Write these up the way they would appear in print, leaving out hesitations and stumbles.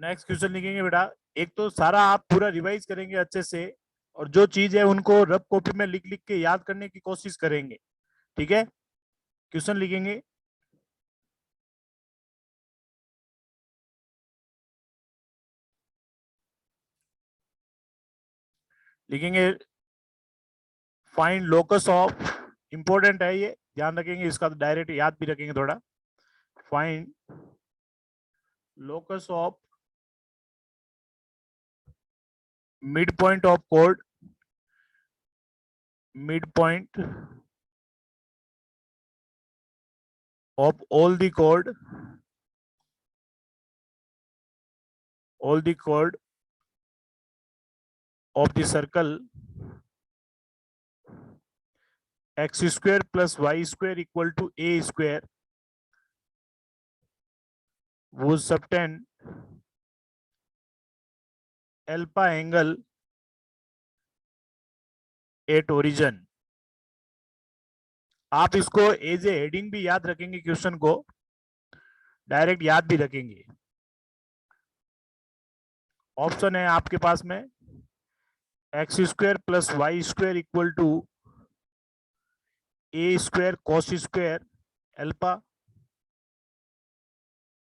Next question लिखेंगे बेटा। एक तो सारा आप पूरा रिवाइज करेंगे अच्छे से, और जो चीज है उनको रफ कॉपी में लिख लिख के याद करने की कोशिश करेंगे। ठीक है, क्वेश्चन लिखेंगे। लिखेंगे फाइंड लोकस ऑफ, इंपॉर्टेंट है ये, ध्यान रखेंगे इसका, तो डायरेक्ट याद भी रखेंगे थोड़ा। Find locus of mid point of code, mid point of all the chord of the circle x square plus y square equal to a square whose subtend alpha angle at origin। आप इसको as a heading भी याद रखेंगे, question को direct याद भी रखेंगे। Option है आपके पास में x square plus y square equal to a square cos square alpha,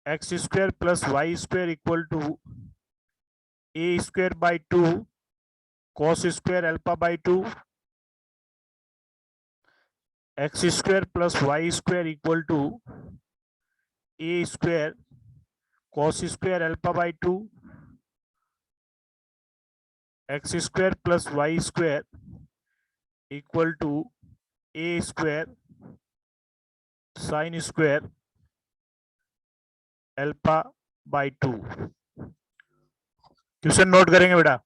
x square plus y square equal to a square by two cos square alpha by two, x square plus y square equal to a square cos square alpha by two, x square plus y square equal to a square sine square alpha by two. Question note करेंगे बेटा।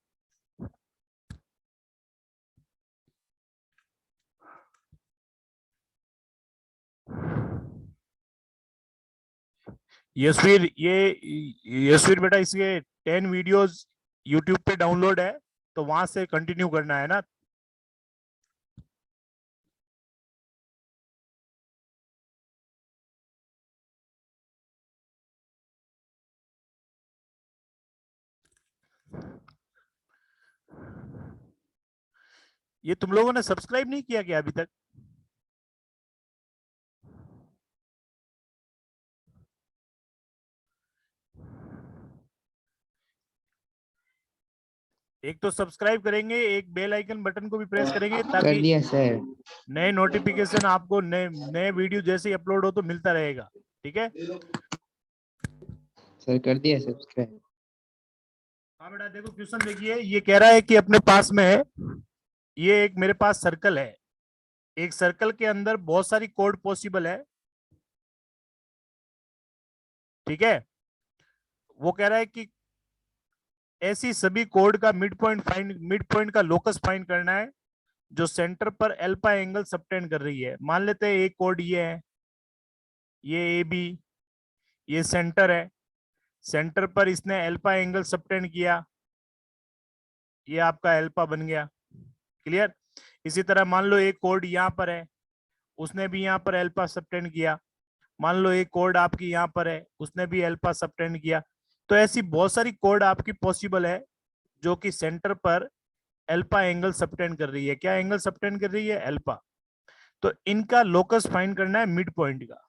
यशवीर, यशवीर बेटा, इसके 10 videos YouTube पे download है, तो वहां से continue करना है ना। ये तुम लोगों ने सब्सक्राइब नहीं किया क्या अभी तक? एक तो सब्सक्राइब करेंगे, एक बेल आइकन बटन को भी प्रेस करेंगे, कर ताकि दिया सर। नए नोटिफिकेशन आपको नए नए वीडियो जैसे ही अपलोड हो तो मिलता रहेगा। ठीक है सर कर दिया सब्सक्राइब। हाँ बेटा, देखो क्वेश्चन देखिए, ये कह रहा है कि अपने पास में है, ये एक मेरे पास सर्कल है, एक सर्कल के अंदर बहुत सारी कोड पॉसिबल है। ठीक है, वो कह रहा है कि ऐसी सभी कोड का मिड पॉइंट का लोकस फाइंड करना है जो सेंटर पर अल्फा एंगल सबटेंड कर रही है। मान लेते हैं एक कोड ये है, ये ए बी, ये सेंटर है, सेंटर पर इसने अल्फा एंगल सबटेंड किया, ये आपका अल्फा बन गया। क्लियर? इसी तरह मान लो एक कोड यहाँ पर है, उसने भी यहाँ पर अल्फा सबटेंड किया। मान लो एक कोड आपकी यहाँ पर है, उसने भी अल्फा सबटेंड किया। तो ऐसी बहुत सारी कोड आपकी पॉसिबल है जो कि सेंटर पर अल्फा एंगल सबटेंड कर रही है। क्या एंगल सबटेंड कर रही है? अल्फा। तो इनका लोकस फाइंड करना है मिड पॉइंट का,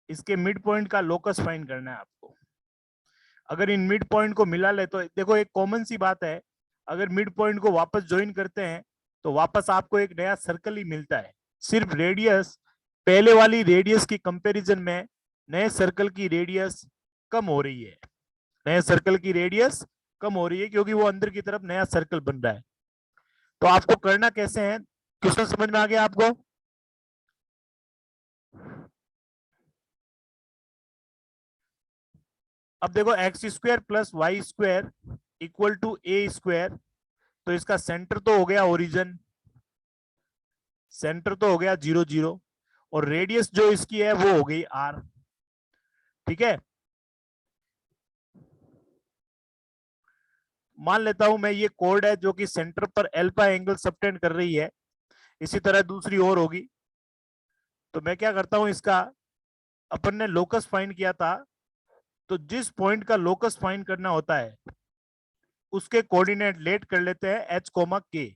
इसके मिड पॉइंट का लोकस फाइंड करना है आपको। अगर इन मिड पॉइंट को मिला ले तो देखो एक कॉमन सी बात है, अगर मिड पॉइंट को वापस ज्वाइन करते हैं तो वापस आपको एक नया सर्कल ही मिलता है। सिर्फ रेडियस, पहले वाली रेडियस की कंपैरिजन में नए सर्कल की रेडियस कम हो रही है, नए सर्कल की रेडियस कम हो रही है, क्योंकि वो अंदर की तरफ नया सर्कल बन रहा है। तो आपको करना कैसे है, क्वेश्चन समझ में आ गया आपको? अब देखो x square plus y square equal to a square, तो इसका सेंटर तो हो गया ओरिजिन, सेंटर तो हो गया 0 0, और रेडियस जो इसकी है वो हो गई आर। ठीक है, मान लेता हूं मैं ये कोड है जो कि सेंटर पर अल्फा एंगल सबटेंड कर रही है, इसी तरह दूसरी और होगी। तो मैं क्या करता हूं, इसका अपन ने लोकस फाइंड किया था तो जिस पॉइंट का लोकस फाइंड करना होता है उसके कोऑर्डिनेट लेट कर लेते हैं एच कोमा के।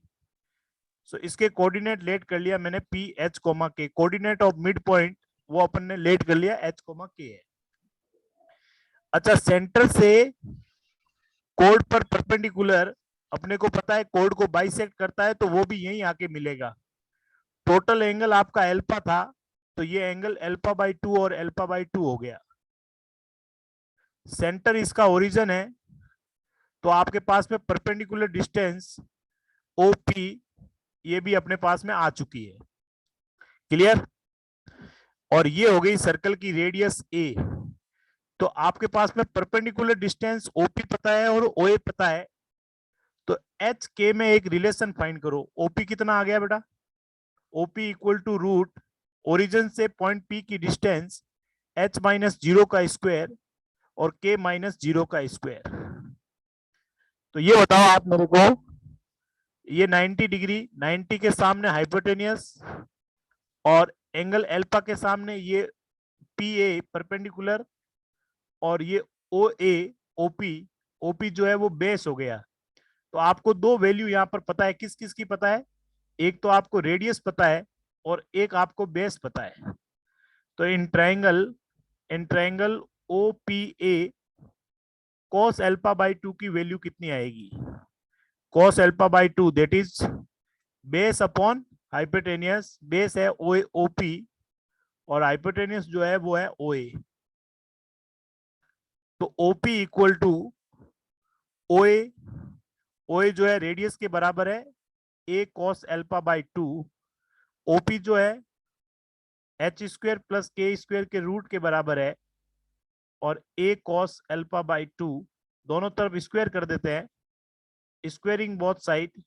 सो इसके कोऑर्डिनेट लेट कर लिया मैंने पी एच कोमा के, कोऑर्डिनेट ऑफ मिड पॉइंट वो अपन ने लेट कर लिया एच कोमा के है। अच्छा, सेंटर से कोड पर परपेंडिकुलर अपने को पता है कोड को बाइसेक्ट करता है, तो वो भी यहीं आके मिलेगा। टोटल एंगल आपका एल्फा था, तो ये एंगल एल्फा बाई 2 और एल्फा बाई 2 हो गया। सेंटर इसका ओरिजिन है, तो आपके पास में परपेंडिकुलर डिस्टेंस ओपी ये भी अपने पास में आ चुकी है। क्लियर? और ये हो गई सर्कल की रेडियस ए। तो आपके पास में परपेंडिकुलर डिस्टेंस ओपी पता है और ओए पता है, तो एच के में एक रिलेशन फाइंड करो। ओपी कितना आ गया बेटा? OP equal to root origin से पॉइंट पी की डिस्टेंस एच माइनस 0 का स्क्वायर और के माइनस 0 का स्क्वायर। तो ये बताओ आप मेरे को, ये 90 डिग्री, 90 के सामने हाइपोटेनियस और एंगल एल्फा के सामने ये पी ए परपेंडिकुलर, और ये ओ ए ओपी, ओपी जो है वो बेस हो गया। तो आपको दो वैल्यू यहाँ पर पता है, किस किस की पता है? एक तो आपको रेडियस पता है और एक आपको बेस पता है। तो in triangle O P A cos alpha by 2 की वैल्यू कितनी आएगी? Cos alpha by 2 that is base upon hypotenuse, base है ओ ओपी और हाइपोटेनियस जो है वो है ओ ए। तो ओपी इक्वल टू ओए, ओए जो है रेडियस के बराबर है ए कॉस एल्फा बाई 2, ओपी जो है H square plus K square के रूट के बराबर है, और ए कॉस एल्फा बाई 2 दोनों तरफ स्क्वायर कर देते हैं, स्क्वायरिंग बोथ साइड।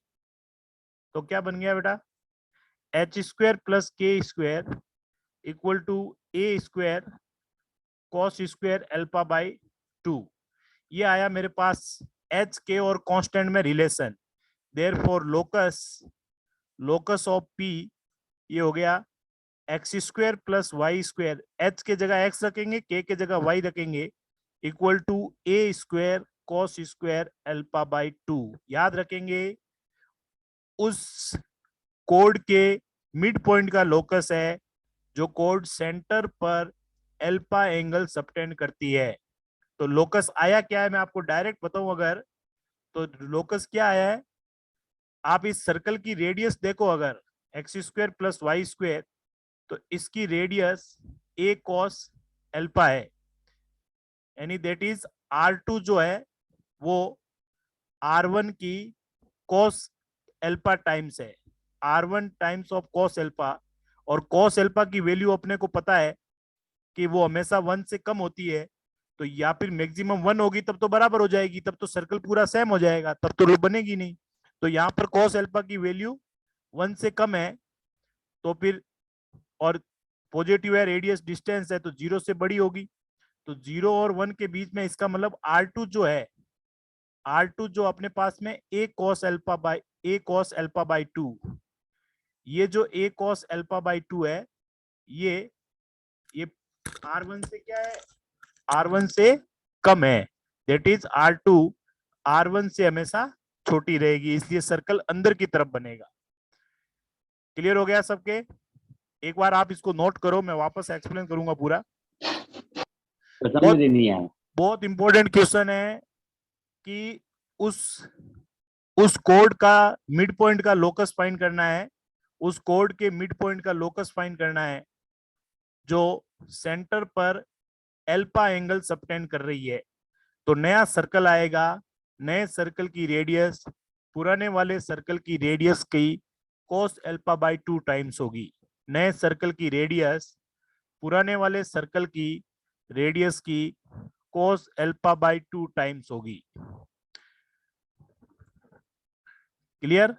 तो क्या बन गया बेटा? H square plus K square equal to a square cos square alpha by 2। ये आया मेरे पास एच के और कांस्टेंट में relation. Therefore locus, locus of P ये हो गया x square plus y square, H के जगह एक्स रखेंगे, के के जगह वाई रखेंगे, equal to a square cos square alpha by 2। याद रखेंगे उस कोड के मिड पॉइंट का लोकस है जो कोड सेंटर पर एल्फा एंगल सबटेंड करती है। तो लोकस आया क्या है मैं आपको डायरेक्ट बताऊं अगर, तो लोकस क्या आया है, आप इस सर्कल की रेडियस देखो, अगर x square plus y square, तो इसकी रेडियस ए कॉस एल्फा है, यानी दैट इज R2 जो है वो R1 की कॉस एल्फा टाइम्स है, R1 times of cos alpha. और कॉस एल्फा की वैल्यू अपने को पता है कि वो हमेशा 1 से कम होती है, तो या फिर मैक्सिमम 1 होगी तब तो बराबर हो जाएगी, तब तो सर्कल पूरा सेम हो जाएगा, तब तो लूप बनेगी नहीं। तो यहाँ पर कॉस एल्फा की वैल्यू 1 से कम है, तो फिर और पॉजिटिव है, रेडियस डिस्टेंस है तो 0 से बड़ी होगी। तो 0 और 1 के बीच में, इसका मतलब R2 जो है, R2 जो अपने पास में ए कॉस एल्फा बाई 2, ये जो ए कॉस एल्फा बाई 2 है, ये R1 से क्या है? R1 से कम है, दैट इज R2 R1 से हमेशा छोटी रहेगी, इसलिए सर्कल अंदर की तरफ बनेगा। क्लियर हो गया सबके? एक बार आप इसको नोट करो, मैं वापस एक्सप्लेन करूंगा पूरा। समझ बहुत नहीं आया। बहुत इंपॉर्टेंट क्वेश्चन है कि उस उस कोड का मिड पॉइंट का लोकस फाइंड करना है, उस कोड के मिड पॉइंट का लोकस फाइंड करना है जो सेंटर पर एल्फा एंगल सबटेंड कर रही है। तो नया सर्कल आएगा, नए सर्कल की रेडियस पुराने वाले सर्कल की रेडियस की cos एल्फा बाई 2 टाइम्स होगी। नए सर्कल की रेडियस पुराने वाले सर्कल की रेडियस की cos एल्फा बाई 2 टाइम्स होगी। क्लियर?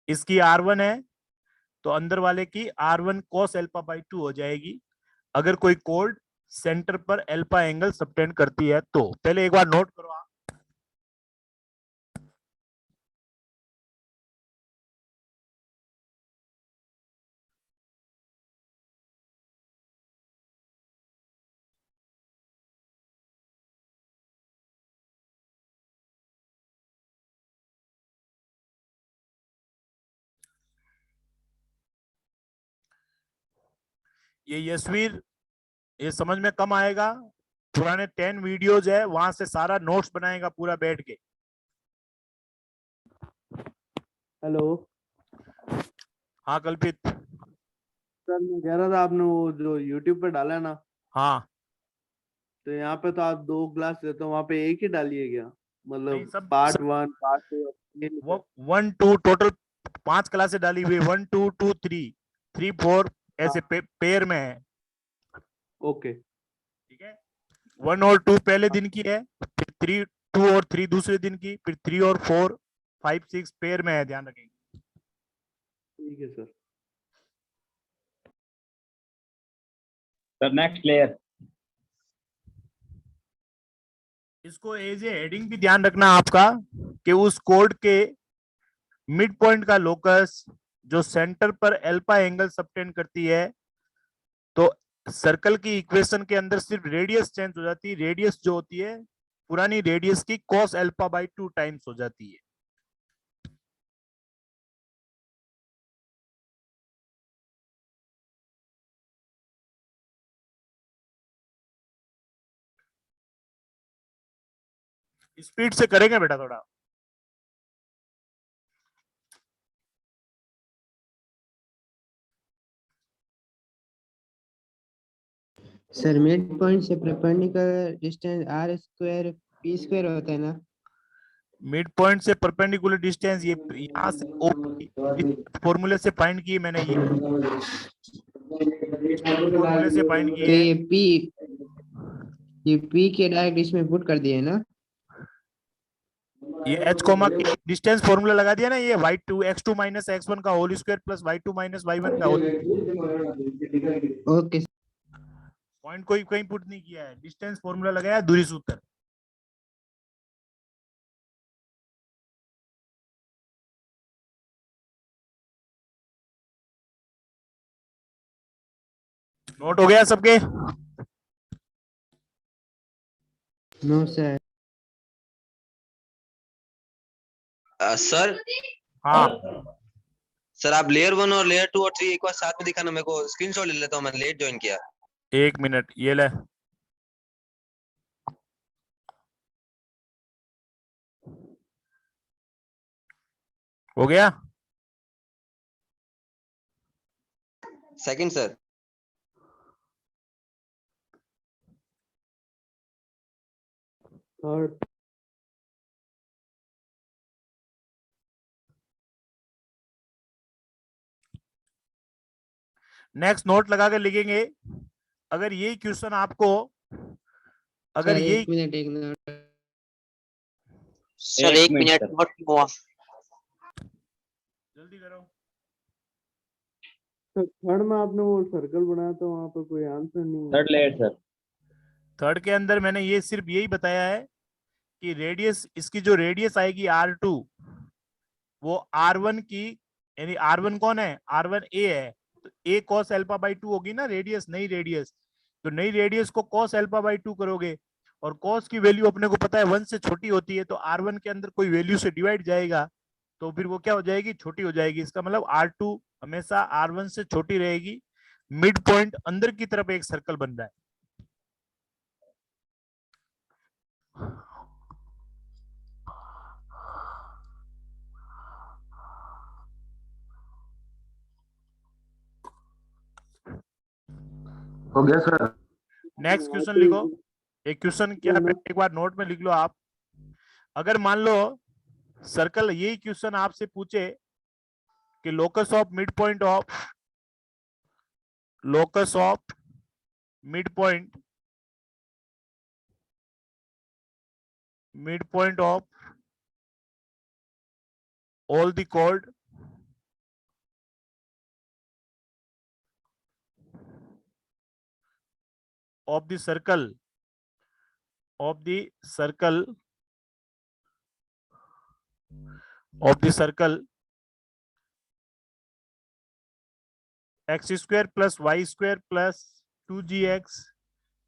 इसकी R1 है तो अंदर वाले की R1 cos एल्फा बाई 2 हो जाएगी, अगर कोई कोड सेंटर पर एल्फा एंगल सबटेंड करती है तो। पहले एक बार नोट करो आप। ये यशवीर, ये समझ में कम आएगा, पुराने 10 वीडियोज है, वहां से सारा नोट्स बनाएगा पूरा बैठ के। हेलो हाँ कल्पित। सर, मैं कह रहा था आपने वो जो यूट्यूब पे डाला है ना, हाँ तो यहाँ पे तो आप 2 क्लास लेते हो, वहाँ पे एक ही डालिए क्या? नहीं, मतलब सब पार्ट 1 पार्ट 2 वो 1 2 टोटल 5 क्लासे डाली हुई, 1 2 2 3 3 4 ऐसे पेयर में है। ओके। ठीक है, 1 और 2 पहले दिन की है, फिर 3 2 और 3 दूसरे दिन की, फिर 3 और 4 5 6 पेयर में है, ध्यान रखेंगे। ठीक है सर। Sir next layer. इसको एज ए हेडिंग भी ध्यान रखना आपका कि उस कोड के मिड पॉइंट का लोकस जो सेंटर पर एल्फा एंगल सबटेंड करती है, तो सर्कल की इक्वेशन के अंदर सिर्फ रेडियस चेंज हो जाती है, रेडियस जो होती है पुरानी रेडियस की cos अल्फा बाई 2 टाइम्स हो जाती है। स्पीड से करेंगे बेटा थोड़ा। सर मिड पॉइंट से perpendicular distance R square P square होता है ना? मिड पॉइंट से परपेंडिकुलर डिस्टेंस ये यहाँ से फॉर्मूले से फाइंड की मैंने, फॉर्मूले से फाइंड की तो है। ये पी के डायरेक्ट इसमें पुट कर दिए ना? ये h कोमा के डिस्टेंस फॉर्मूला लगा दिया ना, ये y2 x2 माइनस x1 का whole square plus y2 minus y1 का होल। ओके। पॉइंट कोई कहीं पुट नहीं किया है, डिस्टेंस फॉर्मूला लगाया, दूरी सूत्र। नोट हो गया सबके? No sir. सर हाँ सर आप लेयर 1 और लेयर 2 और 3 एक बार साथ में दिखाना, मेरे को स्क्रीनशॉट ले लेता हूँ, मैंने लेट ज्वाइन किया। 1 मिनट, ये ले। हो गया? Second sir. Third. Next note लगा के लिखेंगे। अगर यही क्वेश्चन आपको, अगर सर यही एक मिनट एक मिनट। सर एक मिनट नोट हुआ। जल्दी करो। सर थर्ड में आपने वो सर्कल बनाया था, वहाँ पे कोई आंसर नहीं है। Third layer sir. थर्ड के अंदर मैंने ये सिर्फ यही बताया है कि रेडियस, इसकी जो रेडियस आएगी R2, वो R1 की, यानी R1 कौन है? R1 A है, तो A cos अल्फा बाई 2 होगी ना रेडियस, नई रेडियस। तो नई रेडियस को cos अल्फा बाई 2 करोगे, और cos की वैल्यू अपने को पता है 1 से छोटी होती है, तो R1 के अंदर कोई वैल्यू से डिवाइड जाएगा, तो फिर वो क्या हो जाएगी? छोटी हो जाएगी। इसका मतलब R2 हमेशा R1 से छोटी रहेगी। मिड पॉइंट अंदर की तरफ एक सर्कल बन रहा है। हो गया सर। नेक्स्ट क्वेश्चन लिखो। एक क्वेश्चन क्या है, एक बार नोट में लिख लो आप। अगर मान लो सर्कल, यही क्वेश्चन आपसे पूछे कि locus of mid point of, locus of mid point, mid point of all the chord of the circle, of the circle, of the circle x square plus y square plus 2gx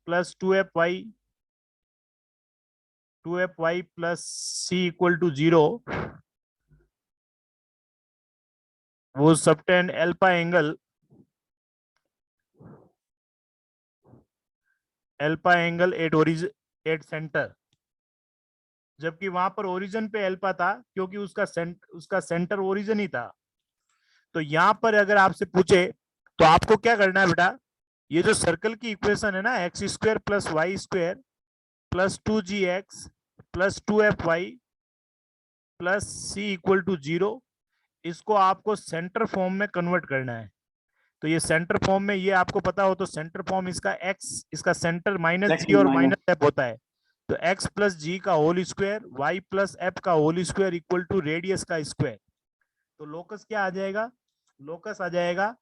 plus 2fy plus c equal to 0, वो subtend alpha angle alpha angle at centre, जबकि वहां पर origin पे alpha था क्योंकि उसका centre origin ही था। तो यहां पर अगर आपसे पूछे तो आपको क्या करना है बेटा, ये जो सर्कल की इक्वेशन है ना, x square plus y square plus 2gx plus 2fy plus C equal to 0, इसको आपको सेंटर फॉर्म में कन्वर्ट करना है। तो ये सेंटर फॉर्म में, ये आपको पता हो तो सेंटर फॉर्म इसका एक्स, इसका सेंटर माइनस X जी और minus- माइनस एफ होता है। तो एक्स प्लस जी का whole square, y plus f का whole square equal to radius का स्क्वायर। तो लोकस क्या आ जाएगा, लोकस आ जाएगा,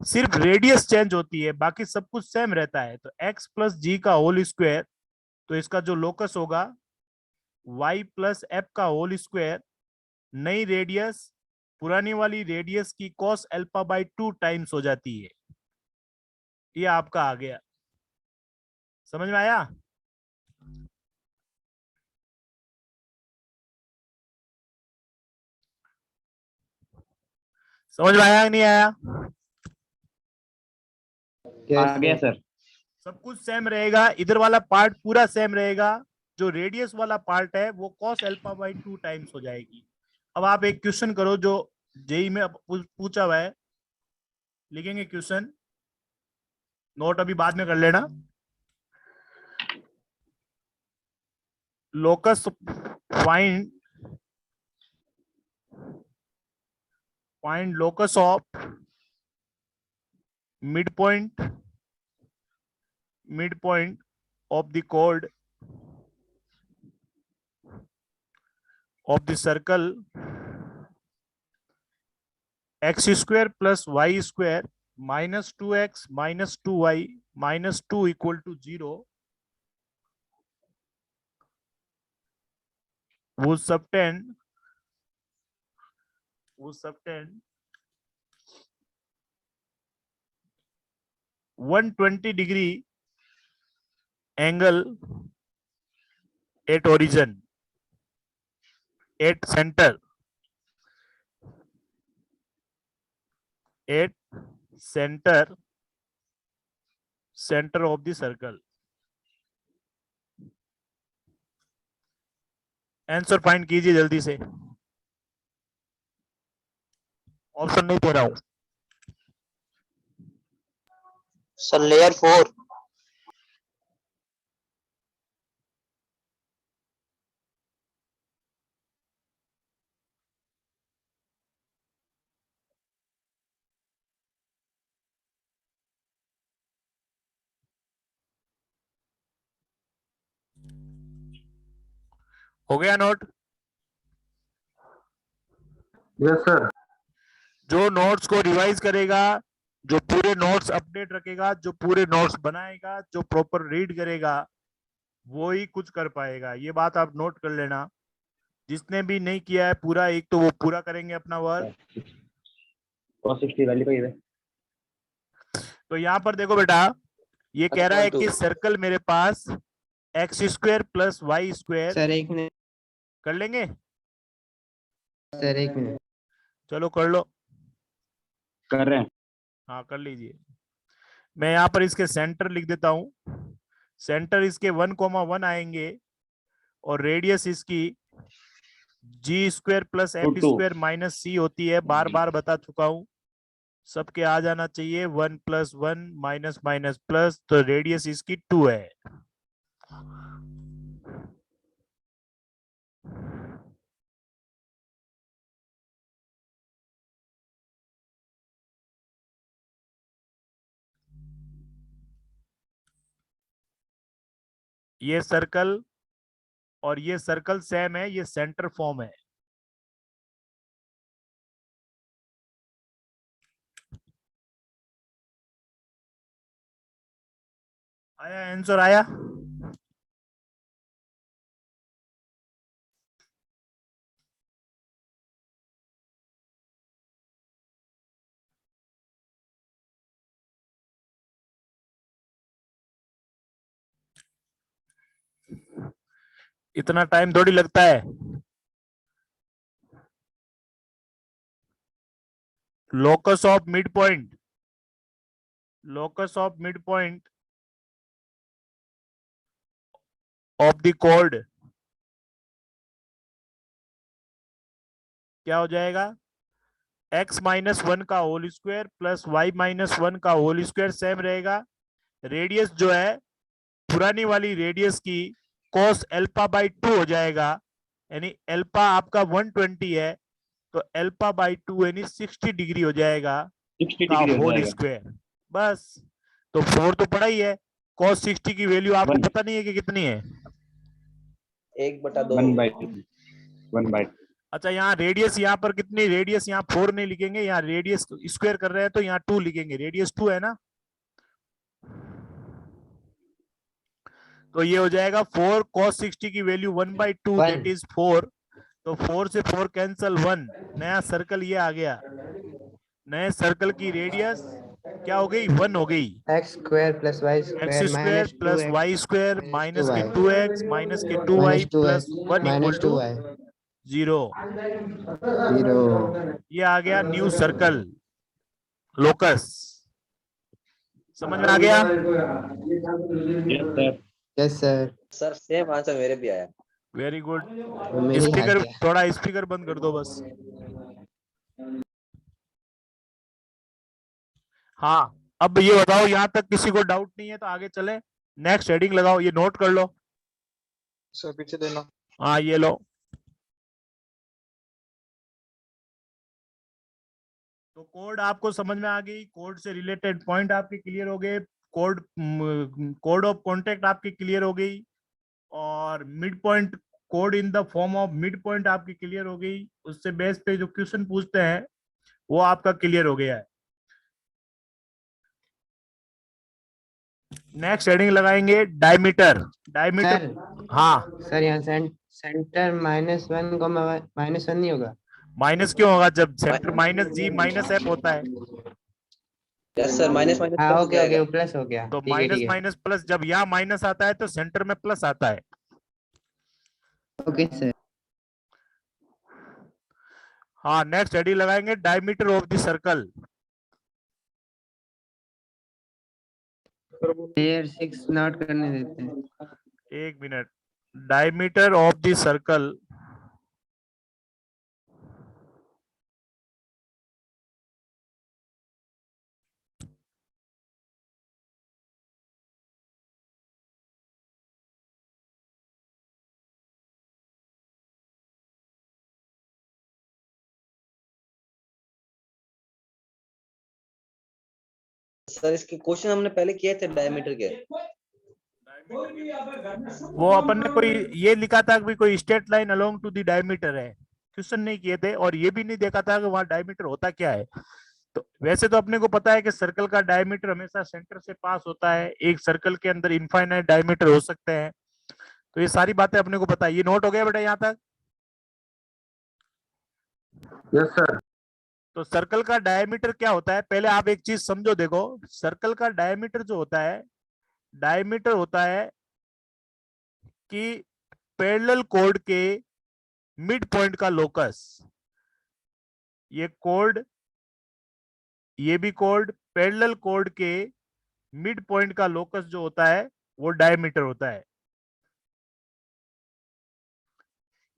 सिर्फ रेडियस चेंज होती है, बाकी सब कुछ सेम रहता है। तो एक्स प्लस जी का होल स्क्वायर, तो इसका जो लोकस होगा वाई प्लस एफ का होल स्क्वायर, नई रेडियस पुरानी वाली रेडियस की cos अल्फा बाई 2 टाइम्स हो जाती है। ये आपका आ गया, समझ में आया? समझ में आया कि नहीं आया? आ गया सर। सब कुछ सेम रहेगा, इधर वाला पार्ट पूरा सेम रहेगा, जो रेडियस वाला पार्ट है वो cos अल्फा बाई 2 टाइम्स हो जाएगी। अब आप एक क्वेश्चन करो जो जेई में पूछा हुआ है, लिखेंगे क्वेश्चन, नोट अभी बाद में कर लेना। Locus find locus of midpoint of the chord of the circle x square plus y square minus 2x minus 2y minus 2 equal to 0 would subtend 120 degree angle at origin, at center of the circle. Answer find कीजिए जल्दी से, option नहीं दे रहा हूं। Sir layer 4। हो गया note? Yes sir. जो notes को रिवाइज करेगा, जो पूरे नोट्स अपडेट रखेगा, जो पूरे नोट्स बनाएगा, जो प्रॉपर रीड करेगा, वो ही कुछ कर पाएगा। ये बात आप नोट कर लेना। जिसने भी नहीं किया है पूरा, एक तो वो पूरा करेंगे अपना वर्क। cos 60 वैल्यू का ये तो यहाँ पर देखो बेटा, ये कह रहा है कि सर्कल मेरे पास x square plus y square, sir एक मिनट, कर लेंगे? सर एक मिनट। चलो कर लो, कर रहे हैं। हाँ कर लीजिए। मैं यहाँ पर इसके सेंटर लिख देता हूं। सेंटर इसके 1,1 आएंगे और रेडियस इसकी g square plus f 2 square minus c होती है, बार बार बता चुका हूं। सबके आ जाना चाहिए 1 + 1 माइनस माइनस प्लस, तो रेडियस इसकी 2 है। ये सर्कल और ये सर्कल सेम है, ये सेंटर फॉर्म है। आया आंसर? आया? इतना टाइम थोड़ी लगता है। Locus of mid point, locus of mid point of the code क्या हो जाएगा, x-1 का होल स्क्वायर प्लस y-1 का होल स्क्वायर सेम रहेगा। रेडियस जो है पुरानी वाली रेडियस की cos अल्फा बाई 2 हो जाएगा, यानी अल्फा आपका 120 है तो अल्फा बाई 2 यानी 60 डिग्री हो जाएगा 60 का डिग्री हो होल जाएगा। स्क्वायर। बस, तो 4 तो पड़ा ही है। cos 60 की वैल्यू आपको One. पता नहीं है कि कितनी है। 1/2। 1/2। अच्छा, यहाँ रेडियस यहाँ पर कितनी, रेडियस यहाँ 4 नहीं लिखेंगे, यहाँ रेडियस स्क्वायर कर रहे हैं तो यहाँ 2 लिखेंगे, रेडियस 2 है ना। तो ये हो जाएगा 4 cos 60 की वैल्यू 1/2 One. That is 4। तो 4 से 4 कैंसल 1, नया सर्कल ये आ गया। नए सर्कल की रेडियस क्या हो गई, 1 हो गई। x square plus y x square square minus plus 2x y square minus minus K 2y 2x minus K 2y minus 2y plus 1 equal minus to 2y 0। 0। ये आ गया न्यू सर्कल लोकस। समझ में आ गया। Yes sir. Yes sir. Sir same answer मेरे भी आया। Very good. मेरे ही आ speaker, गया। थोड़ा स्पीकर बंद कर दो बस। हाँ, अब ये बताओ, यहाँ तक किसी को डाउट नहीं है तो आगे चले। नेक्स्ट हेडिंग लगाओ, ये नोट कर लो। सर पीछे देना। हाँ, ये लो। तो कोड आपको समझ में आ गई, कोड से रिलेटेड पॉइंट आपके क्लियर हो गए, कोड ऑफ कॉन्टेक्ट आपकी क्लियर हो गई, और mid point, code in the form of mid point आपकी क्लियर हो गई। उससे बेस पे जो क्वेश्चन पूछते हैं वो आपका क्लियर हो गया है। नेक्स्ट हेडिंग लगाएंगे डायमीटर। डायमीटर, सर हाँ सर यहाँ सेंटर -1 को -1 नहीं होगा। माइनस क्यों होगा, जब सेंटर -G-F होता है। यस सर, माइनस माइनस हाँ प्लस हो ओके जाएगा। ओके प्लस हो गया। तो ठीक है माइनस ठीक है। माइनस प्लस, जब यहाँ माइनस आता है तो सेंटर में प्लस आता है। Okay sir. हाँ, नेक्स्ट हेडिंग लगाएंगे diameter of the circle. Layer 6 note करने देते हैं। एक minute, diameter of the circle sir इसके क्वेश्चन हमने पहले किए थे डायमीटर के। वो अपन ने कोई ये लिखा था कि कोई straight line along to the diameter है, क्वेश्चन नहीं किए थे, और ये भी नहीं देखा था कि वहां डायमीटर होता क्या है। तो वैसे तो अपने को पता है कि सर्कल का डायमीटर हमेशा सेंटर से पास होता है, एक सर्कल के अंदर इनफाइनाइट डायमीटर हो सकते हैं। तो ये सारी बातें अपने को पता है। ये नोट हो गया बेटा यहाँ तक। Yes sir. तो सर्कल का डायमीटर क्या होता है, पहले आप एक चीज समझो, देखो सर्कल का डायमीटर जो होता है, डायमीटर होता है कि पैरेलल कोड के मिड पॉइंट का लोकस। ये कोड, ये भी कोड, पैरेलल कोड के मिड पॉइंट का लोकस जो होता है वो डायमीटर होता है।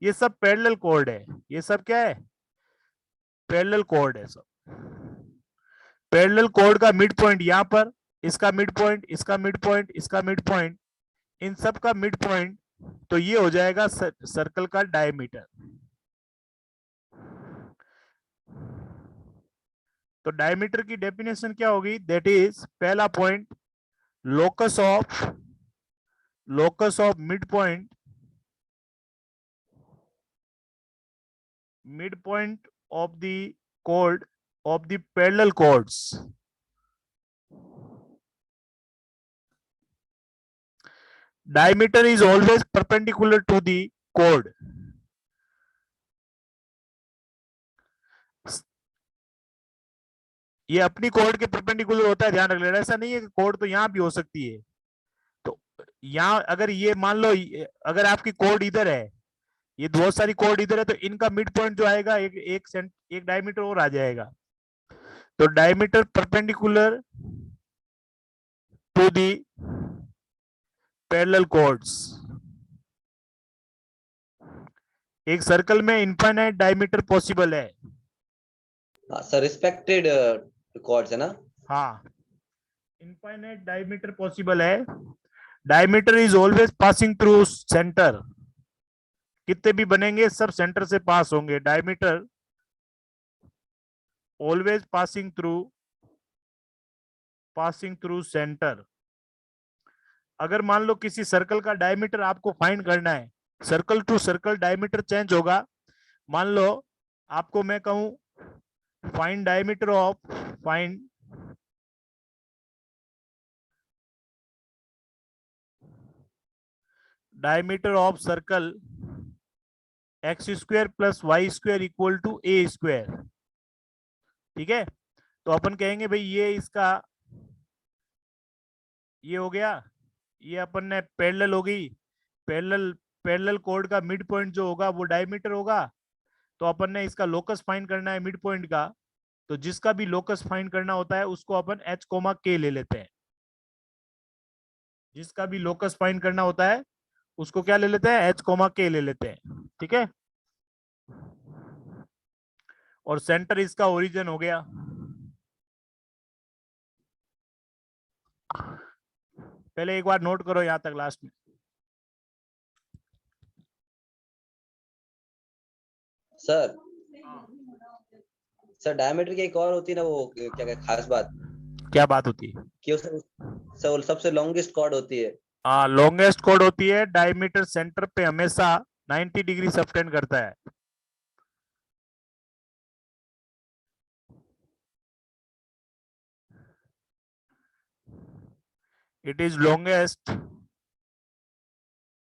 ये सब पैरेलल कोड है, ये सब क्या है, पैरेलल कोड है सब। पैरेलल कोड का मिड पॉइंट यहाँ पर, इसका मिड पॉइंट, इसका मिड पॉइंट, इसका मिड पॉइंट, इन सब का मिड पॉइंट, तो ये हो जाएगा सर्कल का डायमीटर। तो डायमीटर की डेफिनेशन क्या होगी, दैट इज पहला point locus of mid point of the chord of the parallel chords. Diameter is always perpendicular to the chord. ये अपनी कोड के परपेंडिकुलर होता है, ध्यान रख लेना। ऐसा नहीं है कि कोड तो यहाँ भी हो सकती है। तो यहाँ अगर ये मान लो, अगर आपकी कोड इधर है, ये बहुत सारी कोड इधर है, तो इनका मिड पॉइंट जो आएगा एक डायमीटर और आ जाएगा। तो diameter perpendicular to the parallel chords. एक सर्कल में इनफाइनाइट डायमीटर पॉसिबल है। सर रिस्पेक्टेड कॉर्ड्स है ना? हाँ, इनफाइनाइट डायमीटर पॉसिबल है। Diameter is always passing through centre. कितने भी बनेंगे सब सेंटर से पास होंगे। Diameter always passing through centre. अगर मान लो किसी सर्कल का डायमीटर आपको फाइंड करना है, circle to circle diameter change होगा। मान लो आपको मैं कहूं find diameter of circle x square plus y square equal to a square. ठीक है, तो अपन कहेंगे भाई ये इसका ये हो गया, ये अपन ने पैरेलल होगी। पैरेलल कोड का मिड पॉइंट जो होगा वो डायमीटर होगा। तो अपन ने इसका लोकस फाइंड करना है मिड पॉइंट का। तो जिसका भी लोकस फाइंड करना होता है उसको अपन एच कोमा के ले लेते हैं। जिसका भी लोकस फाइंड करना होता है उसको क्या ले लेते हैं, एच कोमा के ले लेते हैं। ठीक है, और सेंटर इसका ओरिजिन हो गया। पहले एक बार नोट करो यहां तक लास्ट में। सर सर डायमीटर की एक और होती है ना, वो क्या क्या खास बात क्या बात होती है? कि उसमें सर वो सबसे लॉन्गेस्ट कॉर्ड होती है। लॉन्गेस्ट कोड होती है। डायमीटर सेंटर पे हमेशा 90 डिग्री सबटेंड करता है। It is longest.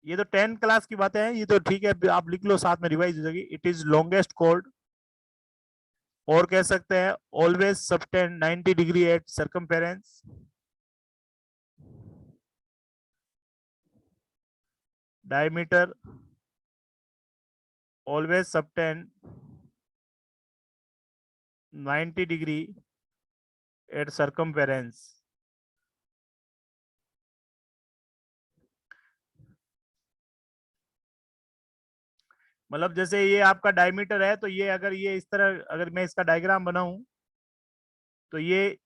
ये तो 10 क्लास की बातें हैं, ये तो ठीक है, आप लिख लो साथ में रिवाइज हो जाएगी। इट इज लॉन्गेस्ट कोड, और कह सकते हैं always subtend 90 degree at circumference. Diameter always subtend 90 degree at circumference. मतलब जैसे ये आपका डायमीटर है, तो ये अगर ये इस तरह अगर मैं इसका डायग्राम बनाऊं तो ये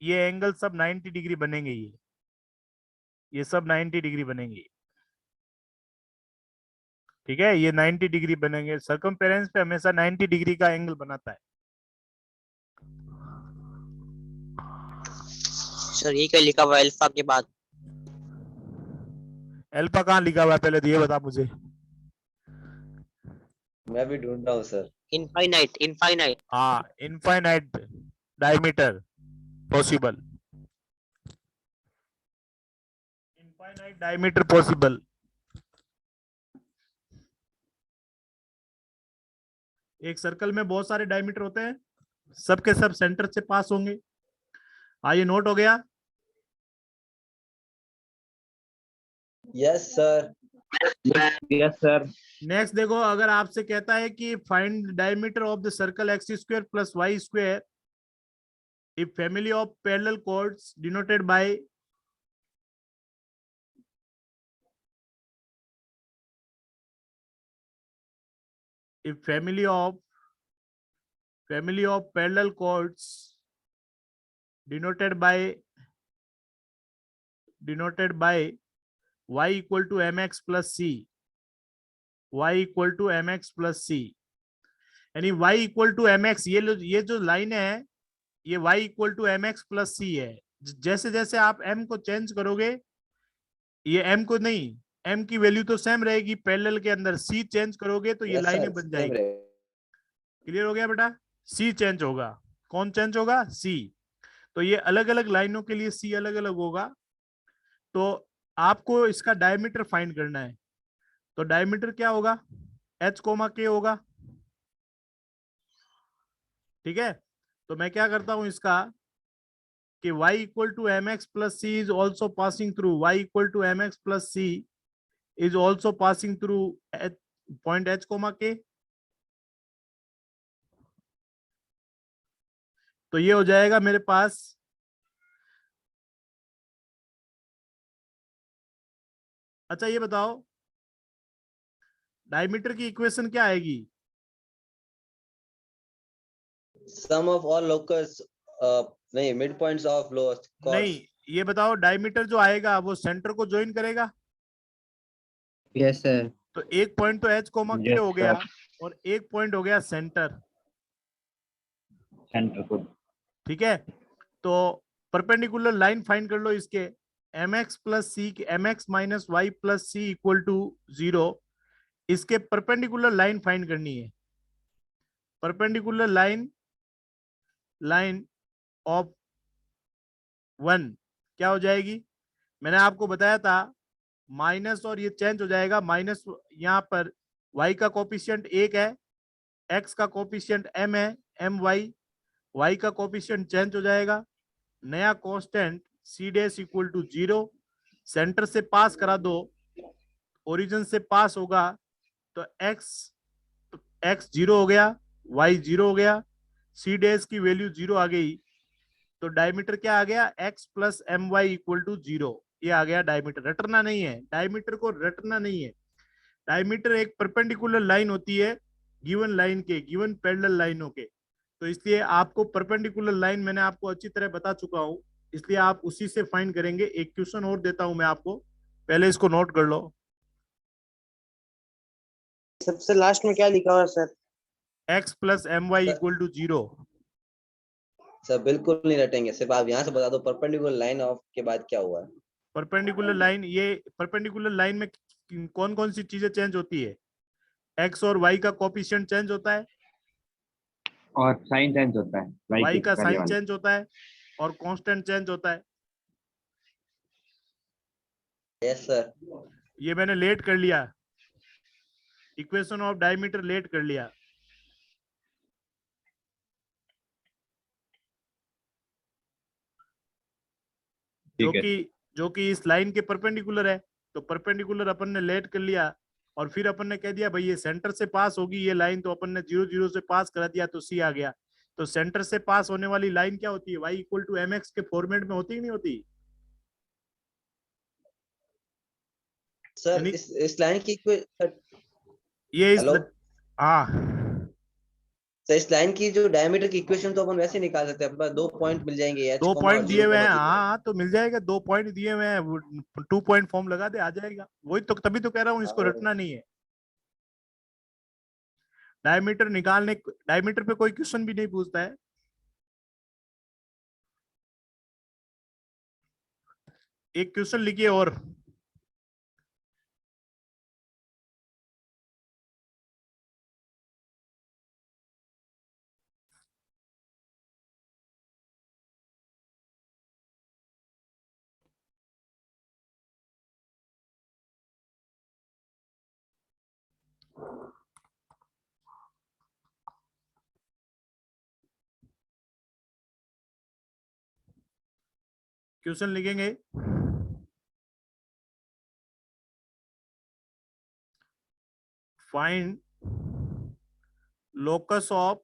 एंगल सब 90 डिग्री बनेंगे। ये सब 90 डिग्री बनेंगे। ठीक है, ये 90 डिग्री बनेंगे। सर्कमफेरेंस पे हमेशा 90 डिग्री का एंगल बनाता है। सर ये क्या लिखा हुआ है अल्फा के बाद? अल्फा कहाँ लिखा हुआ है पहले तो ये बता मुझे। मैं भी ढूंढ रहा हूँ सर। Infinite infinite. हाँ, infinite diameter possible. Infinite diameter possible. एक सर्कल में बहुत सारे डायमीटर होते हैं, सबके सब सेंटर से पास होंगे। ये नोट हो गया। Yes sir. Yes, sir. Next देखो, अगर आपसे कहता है कि find diameter of the circle x square plus y square if family of parallel chords denoted by if family of parallel chords denoted by y equal to mx plus c, y equal to mx plus c, यानी y equal to mx, ये जो line है ये y equal to mx plus c है। जैसे जैसे आप m को चेंज करोगे, ये m को नहीं, m की वैल्यू तो सेम रहेगी पैरेलल के अंदर, c चेंज करोगे तो ये यस लाइनें सर बन सेम जाएगी। रहेगा। क्लियर हो गया बेटा? c चेंज होगा। कौन चेंज होगा? c। तो ये अलग अलग लाइनों के लिए c अलग अलग होगा। तो आपको इसका डायमीटर फाइंड करना है। तो डायमीटर क्या होगा? h कोमा k होगा। ठीक है, तो मैं क्या करता हूं इसका कि y equal to m x plus c is also passing through, y equal to m x plus c is also passing through point h comma k। तो ये हो जाएगा मेरे पास अच्छा ये बताओ, डायमीटर की इक्वेशन क्या आएगी? सम ऑफ ऑल लोकस, नहीं, मिड पॉइंट्स ऑफ लोएस्ट नहीं, कॉर्ड्स। ये बताओ डायमीटर जो आएगा वो सेंटर को ज्वाइन करेगा। Yes sir. तो एक पॉइंट तो एच कोमा के Yes, हो गया sir. और एक पॉइंट हो गया सेंटर। Center को. ठीक है, तो परपेंडिकुलर लाइन फाइंड कर लो इसके। mx plus c, mx minus y plus C equal to 0, इसके परपेंडिकुलर लाइन फाइंड करनी है। परपेंडिकुलर लाइन ऑफ 1 क्या हो जाएगी? मैंने आपको बताया था माइनस, और ये चेंज हो जाएगा माइनस। यहाँ पर y का कोफिशिएंट 1 है, x का कोफिशिएंट m है, my, y का कोफिशिएंट चेंज हो जाएगा। नया constant c dash equal to 0, centre से पास करा दो, ओरिजिन से पास होगा तो x 0 हो गया, y 0 हो गया, c डैश की वैल्यू 0 आ गई, तो डायमीटर क्या आ गया? x plus m y equal to 0। ये आ गया डायमीटर। रटना नहीं है, डायमीटर को रटना नहीं है। डायमीटर एक परपेंडिकुलर लाइन होती है गिवन लाइन के, गिवन पैरेलल लाइनों के। तो इसलिए आपको परपेंडिकुलर लाइन मैंने आपको अच्छी तरह बता चुका हूं, इसलिए आप उसी से फाइंड करेंगे। एक क्वेश्चन और देता हूं मैं आपको, पहले इसको नोट कर लो। सबसे लास्ट में क्या लिखा हुआ है sir? x plus m y equal to 0। Sir बिल्कुल नहीं रटेंगे, सिर्फ आप यहाँ से बता दो परपेंडिकुलर लाइन ऑफ के बाद क्या हुआ है। परपेंडिकुलर लाइन, ये परपेंडिकुलर लाइन में कौन कौन सी चीजें चेंज होती है? x और y का कोफिशिएंट चेंज होता है, और साइन चेंज होता है. Like y it, का पहले साइन वाला. चेंज होता है, और कांस्टेंट चेंज होता है। Yes sir. ये मैंने लेट कर लिया, इक्वेशन ऑफ डायमीटर लेट कर लिया। जो ठीक है. कि इस लाइन के परपेंडिकुलर है, तो परपेंडिकुलर अपन ने लेट कर लिया, और फिर अपन ने कह दिया भाई ये सेंटर से पास होगी ये लाइन, तो अपन ने 0 0 से पास करा दिया तो सी आ गया। तो सेंटर से पास होने वाली लाइन क्या होती है? y equal to m x के फॉर्मेट में होती ही नहीं होती? सर यानी इस लाइन की ये इस हेलो हाँ, सर, इस लाइन की जो डायमीटर की इक्वेशन तो अपन वैसे ही निकाल सकते हैं, अपने पास 2 पॉइंट मिल जाएंगे, h 2 कॉमा और पॉइंट दिए 0 हुए कॉमा हैं। 0। हाँ तो मिल जाएगा, 2 पॉइंट दिए हुए हैं, 2 पॉइंट फॉर्म लगा दे, आ जाएगा। वही तो, तभी तो कह रहा हूँ इसको रटना नहीं है। डायमीटर निकालने, डायमीटर पे कोई क्वेश्चन भी नहीं पूछता है। एक क्वेश्चन लिखिए और, क्वेश्चन लिखेंगे। Find locus of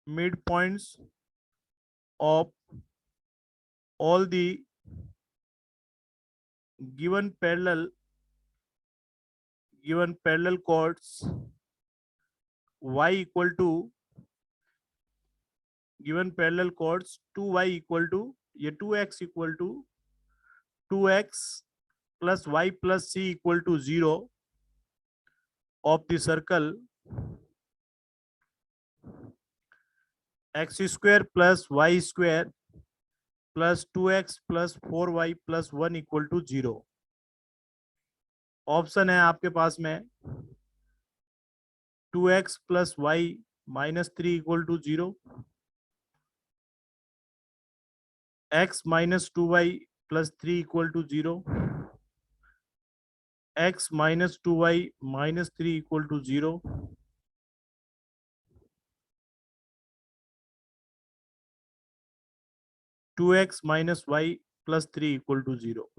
midpoints of all the given parallel chords y equal to, given parallel chords 2y equal to, ये 2x equal to 2x plus y plus c equal to 0 of the circle x square plus y square plus 2x plus 4y plus 1 equal to 0। Option है आपके पास में 2x plus y minus 3 equal to 0, x minus 2y plus 3 equal to 0, x minus 2y minus 3 equal to 0, 2x minus y plus 3 equal to 0।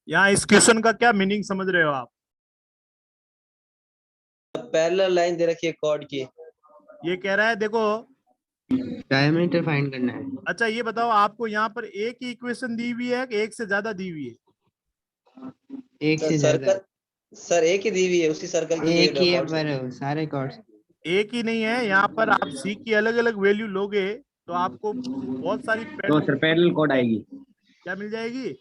यहाँ इस question का क्या meaning समझ रहे हो आप? पैरेलल लाइन दे रखी है कॉर्ड की। ये कह रहा है देखो, डायमीटर फाइंड करना है। अच्छा ये बताओ आपको यहाँ पर एक ही इक्वेशन दी हुई है कि एक से ज्यादा दी हुई है? एक से ज्यादा। सर एक ही दी हुई है, उसी सर्कल की एक ही है पर सारे कॉर्ड्स। एक ही नहीं है, यहाँ पर आप सी की अलग अलग वैल्यू लोगे तो आपको बहुत सारी तो सर पैरेलल कोड आएगी। क्या मिल जाएगी?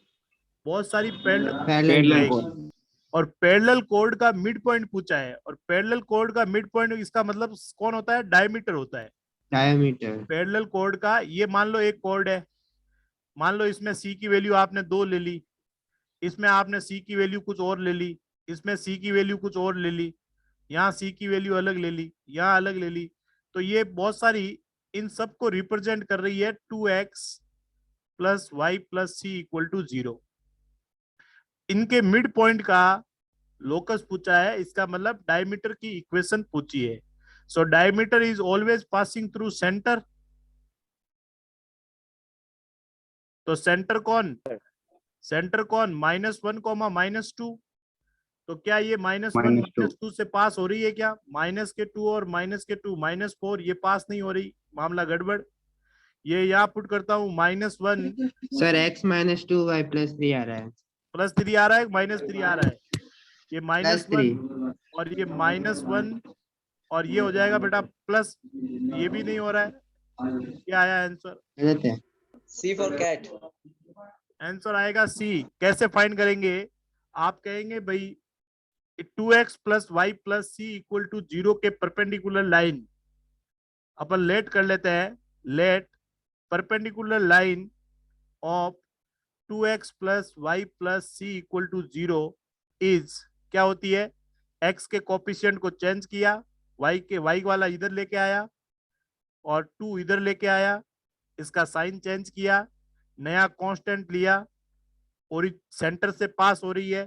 बहुत सारी पैरेलल पैरेलल कोड। और पैरेलल कोड का मिड पॉइंट पूछा है, और पैरेलल कोड का मिड पॉइंट इसका मतलब कौन होता है? डायमीटर होता है। डायमीटर। पैरेलल कोड का, ये मान लो एक कोड है, मान लो इसमें सी की वैल्यू आपने 2 ले ली, इसमें आपने सी की वैल्यू कुछ और ले ली, इसमें सी की वैल्यू कुछ और ले ली, यहाँ सी की वैल्यू अलग ले ली, यहाँ अलग ले ली, तो ये बहुत सारी इन सब को रिप्रेजेंट कर रही है 2x plus y plus C equal to 0। इनके मिड पॉइंट का लोकस पूछा है, इसका मतलब डायमीटर की इक्वेशन पूछी है। So diameter is always passing through centre. तो सेंटर कौन? सेंटर कौन? -1, -2। तो क्या ये -1 -2 से पास हो रही है क्या? -2 और -2 -4 ये पास नहीं हो रही, मामला गड़बड़। ये यहाँ पुट करता हूँ -1 सर x -2 y +3 आ रहा है। +3 आ रहा है, -3 आ रहा है, ये +3 -1 और ये -1 और ये हो जाएगा बेटा प्लस, ये भी नहीं हो रहा है। क्या आया आंसर? गलत है। सी फॉर कैट। आंसर आएगा सी। कैसे फाइंड करेंगे? आप कहेंगे भाई 2x plus y plus C equal to 0 के परपेंडिकुलर लाइन, अपन लेट कर लेते हैं, let perpendicular line of 2x plus y plus C equal to 0 is, क्या होती है? x के कोफिशिएंट को चेंज किया, y वाला इधर लेके आया और 2 इधर लेके आया, इसका साइन चेंज किया, नया कांस्टेंट लिया और सेंटर से पास हो रही है,